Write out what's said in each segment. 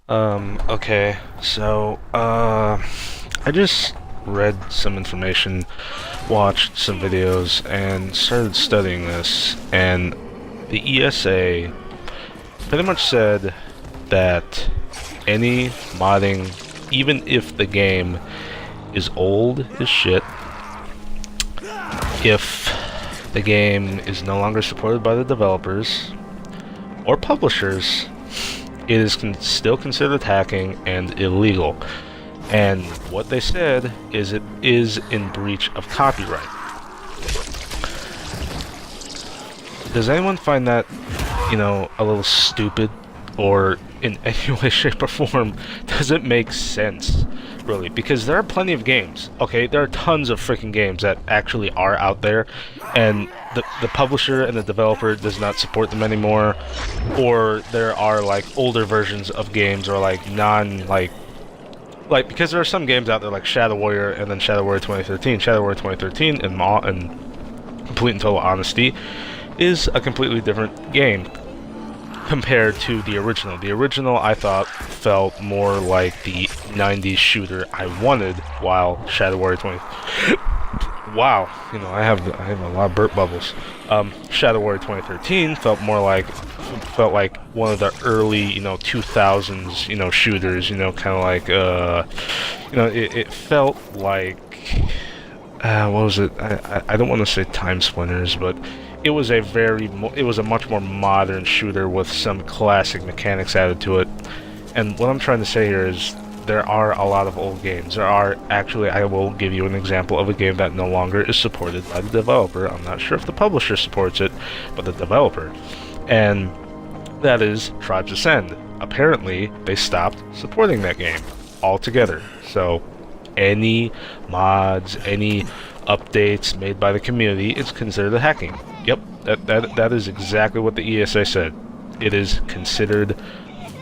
Okay, so, I just read some information, watched some videos, and started studying this, and the ESA pretty much said that any modding, even if the game is old as shit, if the game is no longer supported by the developers or publishers, it is still considered hacking and illegal. And what they said is it is in breach of copyright. Does anyone find that, a little stupid? Or in any way, shape, or form, does it make sense, really? Because there are plenty of games, okay? There are tons of freaking games that actually are out there, and the publisher and the developer does not support them anymore, or there are, like, older versions of games, or, like, because there are some games out there, like Shadow Warrior, and then Shadow Warrior 2013. Shadow Warrior 2013, in complete and total honesty, is a completely different game compared to the original. The original, I thought, felt more like the 90s shooter I wanted, while Shadow Warrior 20... Wow, I have a lot of burp bubbles. Shadow Warrior 2013 felt like one of the early, 2000s, shooters, kind of like, it felt like, what was it? I don't want to say Time Splinters, but it was a much more modern shooter with some classic mechanics added to it. And what I'm trying to say here is there are a lot of old games. I will give you an example of a game that no longer is supported by the developer. I'm not sure if the publisher supports it, but the developer. And that is Tribes Ascend. Apparently, they stopped supporting that game altogether. So, any mods, any updates made by the community is considered hacking. Yep, that is exactly what the ESA said. It is considered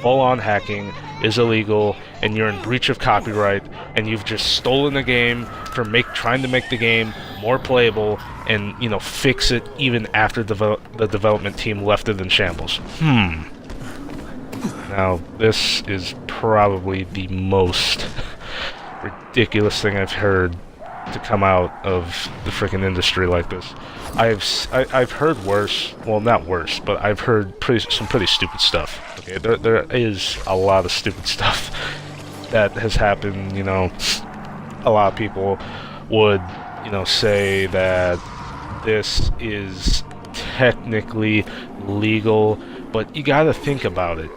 full-on hacking, is illegal, and you're in breach of copyright, and you've just stolen the game for trying to make the game more playable, and fix it even after the development team left it in shambles. Now, this is probably the most ridiculous thing I've heard to come out of the freaking industry like this. I've heard worse. Well, not worse, but I've heard some pretty stupid stuff. Okay, there is a lot of stupid stuff that has happened. A lot of people would say that this is technically legal, but you got to think about it.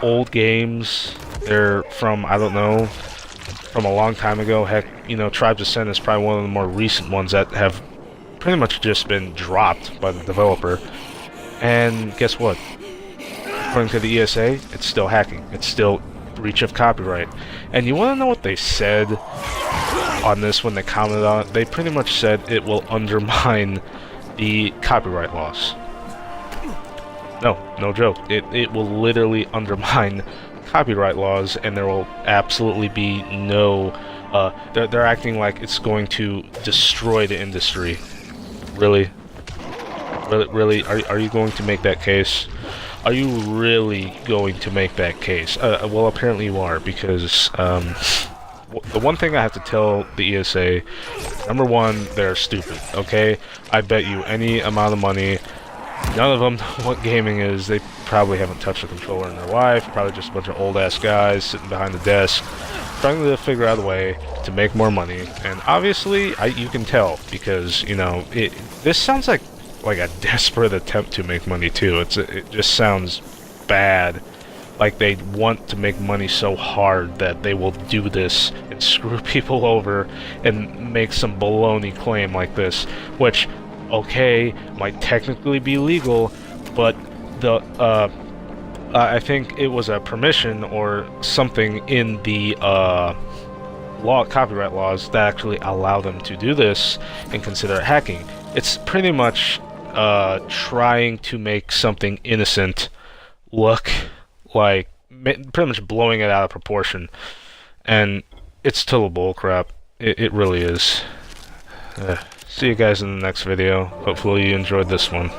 Old games, they're from, I don't know, from a long time ago. Heck, Tribes Ascend is probably one of the more recent ones that have pretty much just been dropped by the developer. And guess what? According to the ESA, it's still hacking. It's still breach of copyright. And you want to know what they said on this when they commented on it? They pretty much said it will undermine the copyright laws. No joke. It will literally undermine copyright laws, and there will absolutely be no... they're acting like it's going to destroy the industry. Really? Really? Are you going to make that case? Are you really going to make that case? Well, apparently you are, because the one thing I have to tell the ESA, number one, they're stupid, okay? I bet you any amount of money, none of them know what gaming is. They probably haven't touched a controller in their life. Probably just a bunch of old-ass guys sitting behind the desk, trying to figure out a way to make more money. And obviously, you can tell, because, this sounds like a desperate attempt to make money, too. It just sounds bad. Like they want to make money so hard that they will do this and screw people over and make some baloney claim like this, which, okay, might technically be legal, but I think it was a permission or something in the copyright laws that actually allow them to do this and consider it hacking. It's pretty much trying to make something innocent look like pretty much blowing it out of proportion, and it's total bullcrap. It really is. See you guys in the next video. Hopefully you enjoyed this one.